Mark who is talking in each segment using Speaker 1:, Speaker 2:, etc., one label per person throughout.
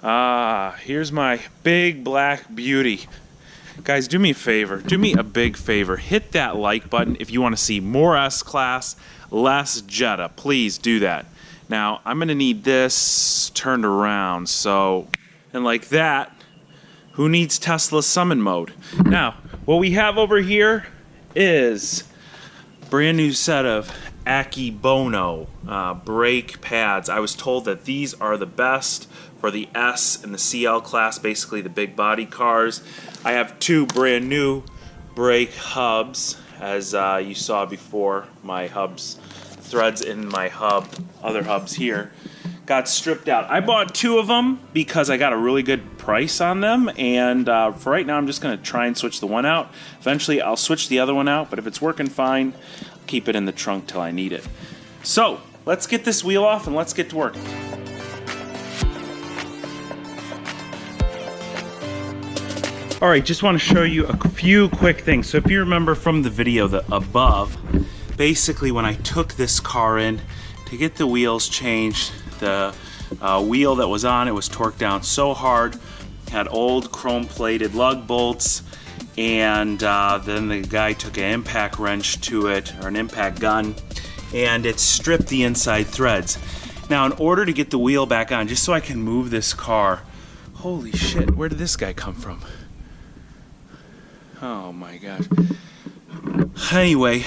Speaker 1: Here's my big black beauty. Guys, do me a favor. Do me a big favor. Hit that like button if you want to see more S-Class, less Jetta. Please do that. Now, I'm going to need this turned around. So, and like that, who needs Tesla summon mode? Now, what we have over here is a brand new set of Akibono brake pads. I was told that these are the best for the S and the CL class, basically the big body cars. I have two brand new brake hubs, as you saw before. My hubs, threads in my hub, other hubs here, got stripped out. I bought two of them because I got a really good price on them, and for right now I'm just going to try and switch the one out. Eventually I'll switch the other one out, but if it's working fine, I'll keep it in the trunk till I need it. So let's get this wheel off and let's get to work. Alright, just want to show you a few quick things. So if you remember from the video above, basically when I took this car in to get the wheels changed, the wheel that was on it was torqued down so hard, had old chrome plated lug bolts, and then the guy took an impact wrench to it, or an impact gun, and it stripped the inside threads. Now in order to get the wheel back on, just so I can move this car, holy shit, where did this guy come from? Oh my gosh. Anyway,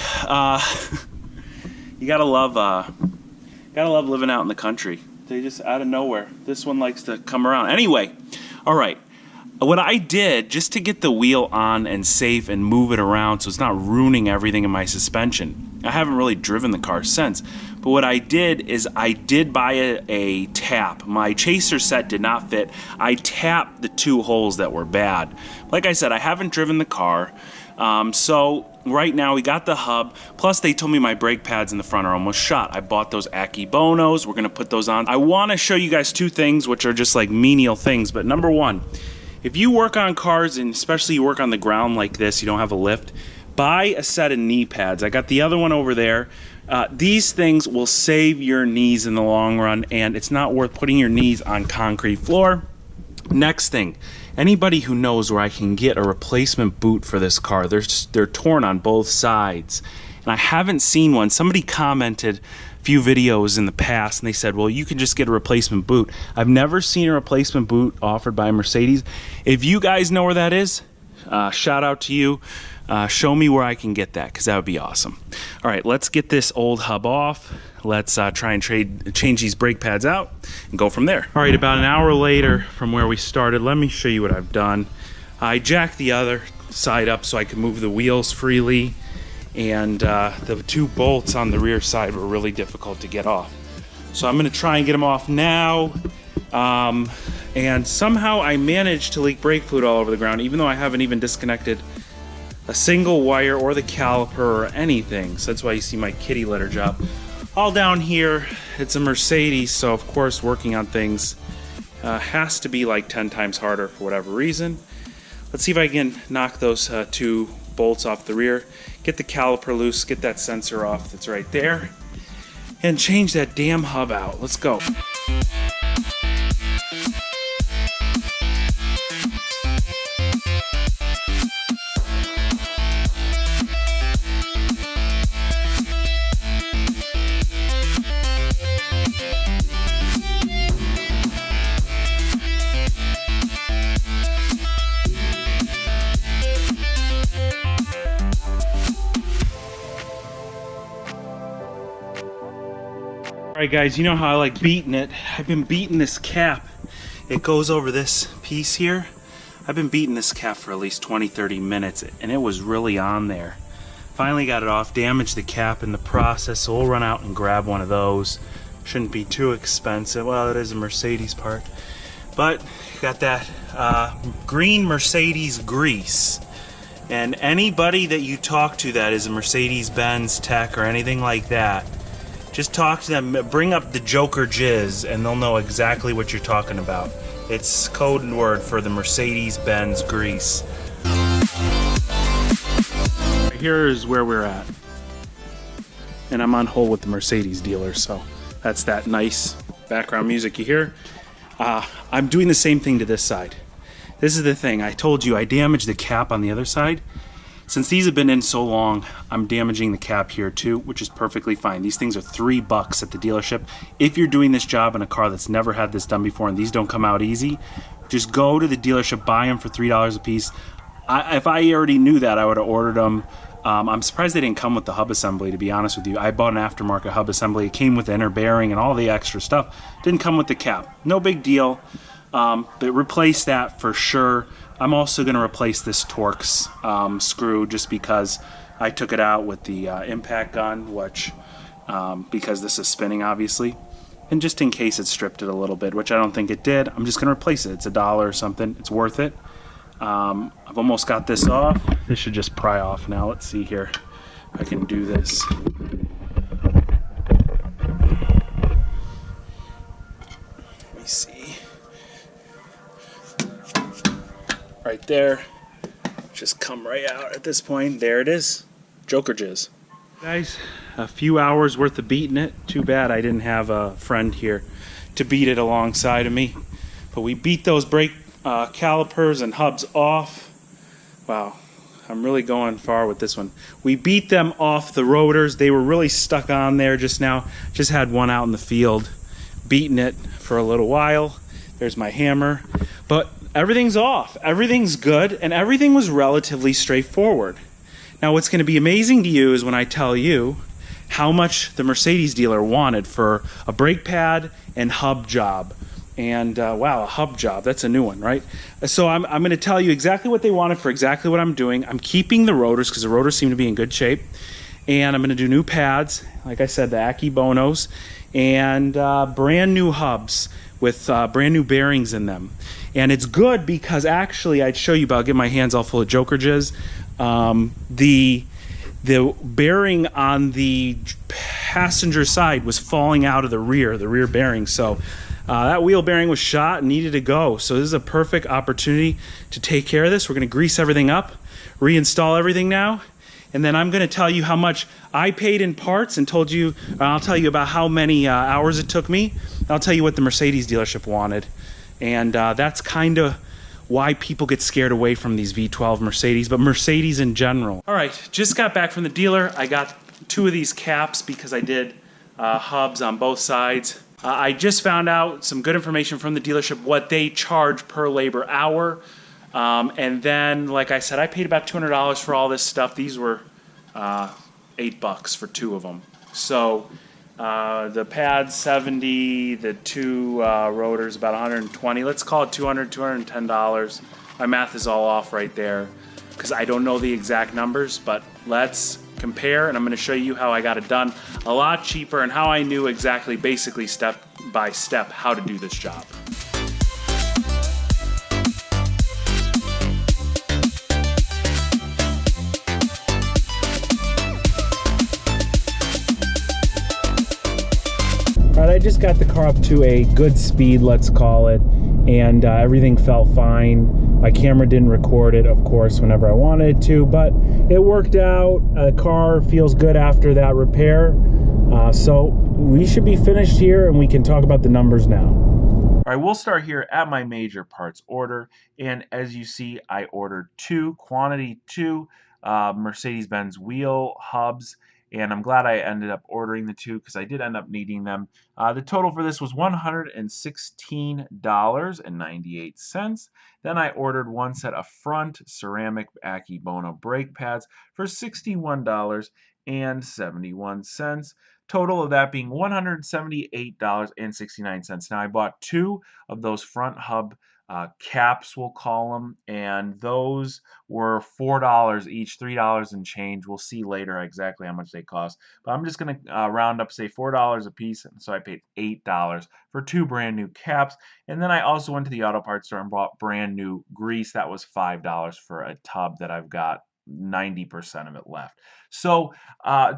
Speaker 1: you gotta love living out in the country. They just out of nowhere. This one likes to come around. Anyway, all right. What I did just to get the wheel on and safe and move it around so it's not ruining everything in my suspension. I haven't really driven the car since, but what I did is I did buy a tap. My chaser set did not fit. I tapped the two holes that were bad. Like I said, I haven't driven the car, so right now we got the hub, plus they told me my brake pads in the front are almost shot. I bought those Akibonos. We're gonna put those on. I wanna show you guys two things which are just like menial things, but number one, if you work on cars, and especially you work on the ground like this, you don't have a lift, buy a set of knee pads. I got the other one over there. These things will save your knees in the long run, and it's not worth putting your knees on concrete floor. Next thing, anybody who knows where I can get a replacement boot for this car, they're torn on both sides, and I haven't seen one. Somebody commented a few videos in the past and they said, well, you can just get a replacement boot. I've never seen a replacement boot offered by Mercedes. If you guys know where that is, shout out to you. Show me where I can get that, because that would be awesome. All right, let's get this old hub off. Let's try and change these brake pads out and go from there. All right, about an hour later from where we started, let me show you what I've done. I jacked the other side up so I could move the wheels freely, and the two bolts on the rear side were really difficult to get off. So I'm gonna try and get them off now. And somehow I managed to leak brake fluid all over the ground, even though I haven't even disconnected a single wire or the caliper or anything. So that's why you see my kitty litter job. All down here, it's a Mercedes, so of course working on things has to be like 10 times harder for whatever reason. Let's see if I can knock those two bolts off the rear, get the caliper loose, get that sensor off that's right there, and change that damn hub out. Let's go. Alright guys, you know how I like beating it. I've been beating this cap. It goes over this piece here. I've been beating this cap for at least 20-30 minutes, and it was really on there. Finally got it off, damaged the cap in the process, so we'll run out and grab one of those. Shouldn't be too expensive. Well, it is a Mercedes part. But got that green Mercedes grease. And anybody that you talk to that is a Mercedes-Benz tech or anything like that, just talk to them, bring up the Joker jizz, and they'll know exactly what you're talking about. It's code word for the Mercedes-Benz grease. Here is where we're at. And I'm on hold with the Mercedes dealer, so that's that nice background music you hear. I'm doing the same thing to this side. This is the thing. I told you I damaged the cap on the other side. Since these have been in so long, I'm damaging the cap here too, which is perfectly fine. These things are $3 at the dealership. If you're doing this job in a car that's never had this done before and these don't come out easy, just go to the dealership, buy them for $3 a piece. If I already knew that, I would have ordered them. I'm surprised they didn't come with the hub assembly, to be honest with you. I bought an aftermarket hub assembly. It came with the inner bearing and all the extra stuff. Didn't come with the cap. No big deal. But replace that for sure. I'm also going to replace this Torx screw just because I took it out with the impact gun, which because this is spinning obviously, and just in case it stripped it a little bit, which I don't think it did. I'm just going to replace it. It's $1 or something. It's worth it. I've almost got this off. This should just pry off now. Let's see here if I can do this. Let me see. Right there. Just come right out at this point. There it is. Joker jizz. Guys, a few hours worth of beating it. Too bad I didn't have a friend here to beat it alongside of me. But we beat those brake calipers and hubs off. Wow, I'm really going far with this one. We beat them off the rotors. They were really stuck on there just now. Just had one out in the field, beating it for a little while. There's my hammer. But everything's off. Everything's good, and everything was relatively straightforward. Now, what's going to be amazing to you is when I tell you how much the Mercedes dealer wanted for a brake pad and hub job. And wow, a hub job, that's a new one, right? So I'm going to tell you exactly what they wanted for exactly what I'm doing. I'm keeping the rotors because the rotors seem to be in good shape. And I'm going to do new pads, like I said, the Akibonos, and brand new hubs with brand new bearings in them. And it's good because actually, I'd show you, but I'll get my hands all full of Joker jizz. The bearing on the passenger side was falling out of the rear bearing. So that wheel bearing was shot and needed to go. So this is a perfect opportunity to take care of this. We're going to grease everything up, reinstall everything now, and then I'm going to tell you how much I paid in parts and told you, I'll tell you about how many hours it took me. I'll tell you what the Mercedes dealership wanted. And that's kind of why people get scared away from these V12 Mercedes, but Mercedes in general. All right, just got back from the dealer. I got 2 of these caps because I did hubs on both sides. I just found out some good information from the dealership, what they charge per labor hour. And then, like I said, I paid about $200 for all this stuff. These were $8 for 2 of them. So the pad 70, the 2 rotors about 120. Let's call it $200, $210. My math is all off right there because I don't know the exact numbers, but let's compare, and I'm going to show you how I got it done a lot cheaper and how I knew exactly, basically step by step, how to do this job. All right, I just got the car up to a good speed, let's call it, and everything felt fine. My camera didn't record it, of course, whenever I wanted it to, but it worked out. The car feels good after that repair. So we should be finished here and we can talk about the numbers now. All right, we'll start here at my major parts order. And as you see, I ordered 2, quantity 2 Mercedes-Benz wheel hubs. And I'm glad I ended up ordering the 2 because I did end up needing them. The total for this was $116.98. Then I ordered 1 set of front ceramic Akibono brake pads for $61.71. Total of that being $178.69. Now I bought 2 of those front hub caps, we'll call them, and those were $4 each, $3 and change. We'll see later exactly how much they cost, but I'm just going to round up, say $4 a piece, and so I paid $8 for 2 brand new caps. And then I also went to the auto parts store and bought brand new grease. That was $5 for a tub that I've got 90% of it left. So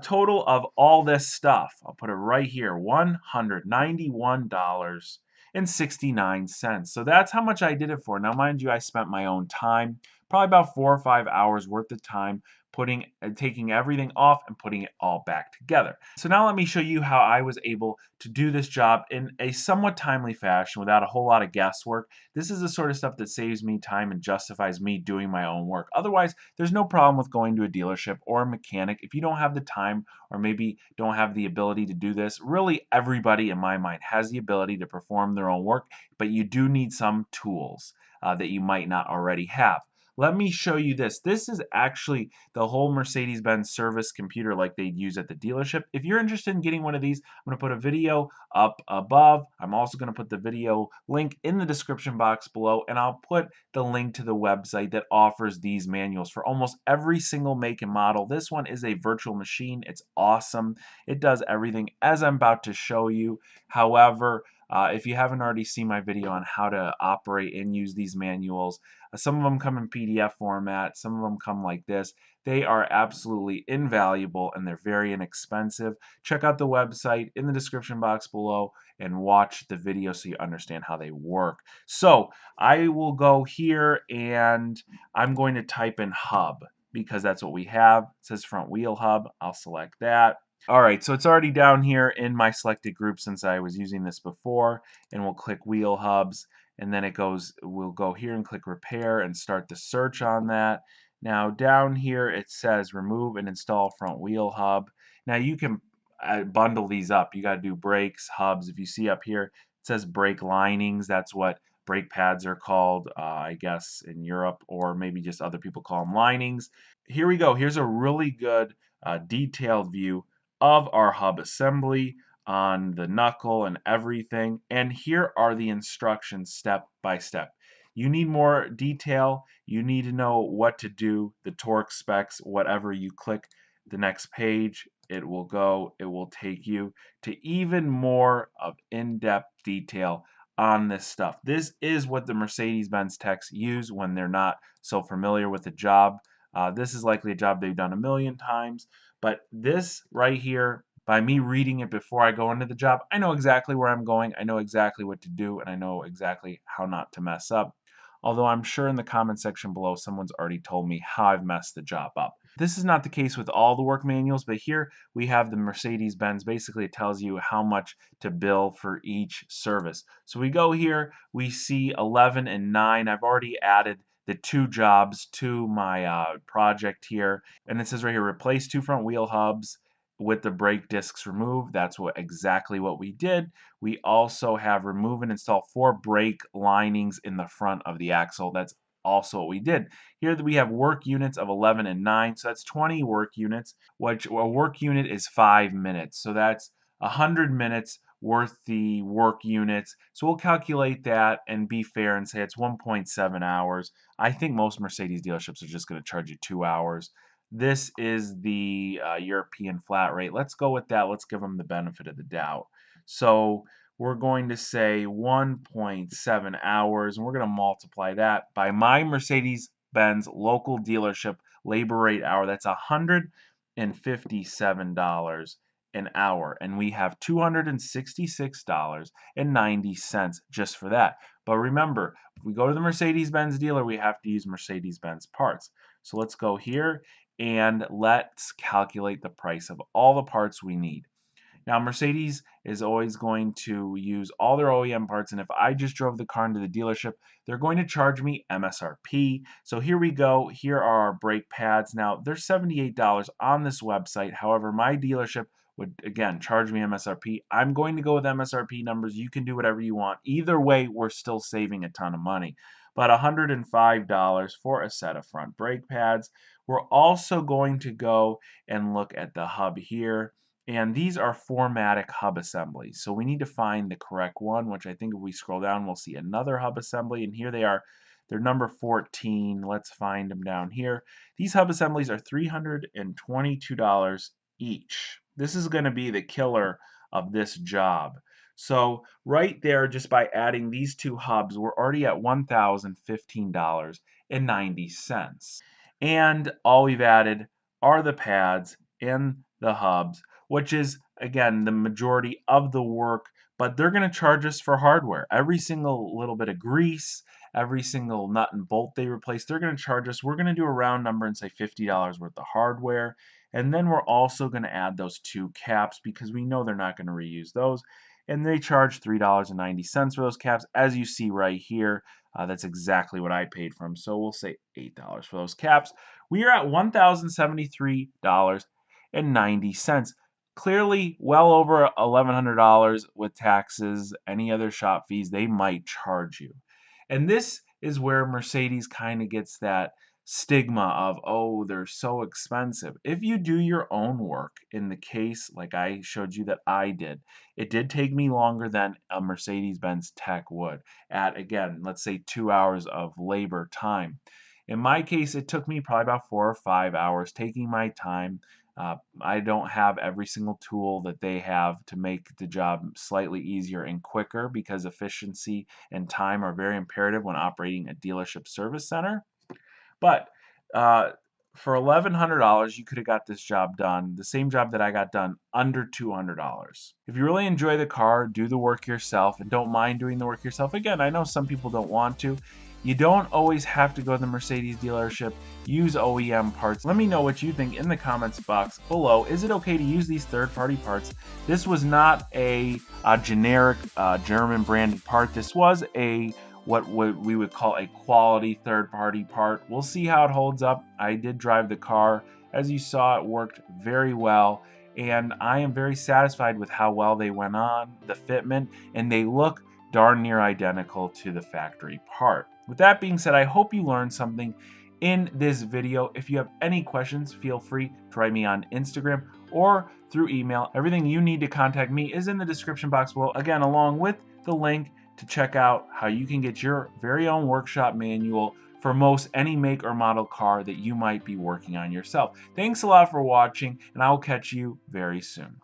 Speaker 1: total of all this stuff, I'll put it right here, $191.69. So that's how much I did it for. Now, mind you, I spent my own time, probably about 4 or 5 hours worth of time taking everything off and putting it all back together. So now let me show you how I was able to do this job in a somewhat timely fashion without a whole lot of guesswork. This is the sort of stuff that saves me time and justifies me doing my own work. Otherwise, there's no problem with going to a dealership or a mechanic if you don't have the time or maybe don't have the ability to do this. Really, everybody in my mind has the ability to perform their own work, but you do need some tools that you might not already have. Let me show you this. This is actually the whole Mercedes-Benz service computer like they'd use at the dealership. If you're interested in getting one of these, I'm going to put a video up above. I'm also going to put the video link in the description box below, and I'll put the link to the website that offers these manuals for almost every single make and model. This one is a virtual machine. It's awesome. It does everything as I'm about to show you. However, if you haven't already seen my video on how to operate and use these manuals, some of them come in PDF format, some of them come like this. They are absolutely invaluable and they're very inexpensive. Check out the website in the description box below and watch the video so you understand how they work. So I will go here and I'm going to type in hub because that's what we have. It says front wheel hub. I'll select that. All right, so it's already down here in my selected group since I was using this before, and we'll click wheel hubs, and then we'll go here and click repair and start the search on that. Now down here it says remove and install front wheel hub. Now you can bundle these up. You got to do brakes, hubs. If you see up here, it says brake linings. That's what brake pads are called, I guess, in Europe, or maybe just other people call them linings. Here we go. Here's a really good detailed view of our hub assembly on the knuckle and everything. And here are the instructions step by step. You need more detail. You need to know what to do, the torque specs, whatever you click the next page, it will take you to even more of in-depth detail on this stuff. This is what the Mercedes-Benz techs use when they're not so familiar with the job. This is likely a job they've done a million times, but this right here, by me reading it before I go into the job, I know exactly where I'm going, I know exactly what to do, and I know exactly how not to mess up. Although I'm sure in the comment section below someone's already told me how I've messed the job up. This is not the case with all the work manuals, but here we have the Mercedes-Benz. Basically, it tells you how much to bill for each service. So we go here, we see 11 and 9. I've already added the 2 jobs to my project here, and it says right here, replace 2 front wheel hubs with the brake discs removed. That's exactly what we did. We also have remove and install 4 brake linings in the front of the axle. That's also what we did. Here we have work units of 11 and 9, so that's 20 work units, which a work unit is 5 minutes. So that's 100 minutes worth the work units. So we'll calculate that and be fair and say it's 1.7 hours. I think most Mercedes dealerships are just going to charge you 2 hours. This is the European flat rate. Let's go with that. Let's give them the benefit of the doubt. So we're going to say 1.7 hours, and we're going to multiply that by my Mercedes-Benz local dealership labor rate hour. That's $157 an hour, and we have $266.90 just for that. But remember, if we go to the Mercedes-Benz dealer, we have to use Mercedes-Benz parts. So let's go here and let's calculate the price of all the parts we need. Now, Mercedes is always going to use all their OEM parts, and if I just drove the car into the dealership, they're going to charge me MSRP. So here we go. Here are our brake pads. Now, they're $78 on this website. However, my dealership would, again, charge me MSRP. I'm going to go with MSRP numbers. You can do whatever you want. Either way, we're still saving a ton of money. But $105 for a set of front brake pads. We're also going to go and look at the hub here. And these are 4matic hub assemblies. So we need to find the correct one, which I think if we scroll down, we'll see another hub assembly. And here they are. They're number 14. Let's find them down here. These hub assemblies are $322 each. This is going to be the killer of this job. So right there, just by adding these 2 hubs, we're already at $1,015.90. And all we've added are the pads and the hubs, which is, again, the majority of the work, but they're going to charge us for hardware. Every single little bit of grease, every single nut and bolt they replace, they're going to charge us. We're going to do a round number and say $50 worth of hardware. And then we're also going to add those 2 caps because we know they're not going to reuse those. And they charge $3.90 for those caps, as you see right here. That's exactly what I paid for them. So we'll say $8 for those caps. We are at $1,073.90. Clearly well over $1,100 with taxes, any other shop fees they might charge you. And this is where Mercedes kind of gets that stigma of, oh, they're so expensive. If you do your own work, in the case like I showed you that I did, it did take me longer than a Mercedes-Benz tech would at, again, let's say 2 hours of labor time. In my case, it took me probably about 4 or 5 hours taking my time. I don't have every single tool that they have to make the job slightly easier and quicker because efficiency and time are very imperative when operating a dealership service center. But uh, for $1,100, you could have got this job done, the same job that I got done, under $200. If you really enjoy the car, do the work yourself, and don't mind doing the work yourself. Again, I know some people don't want to. You don't always have to go to the Mercedes dealership. Use OEM parts. Let me know what you think in the comments box below. Is it okay to use these third-party parts? This was not a generic German branded part. This was a what we would call a quality third-party part. We'll see how it holds up. I did drive the car. As you saw, it worked very well, and I am very satisfied with how well they went on, the fitment, and they look darn near identical to the factory part. With that being said, I hope you learned something in this video. If you have any questions, feel free to write me on Instagram or through email. Everything you need to contact me is in the description box below, again, along with the link to check out how you can get your very own workshop manual for most any make or model car that you might be working on yourself. Thanks a lot for watching, and I will catch you very soon.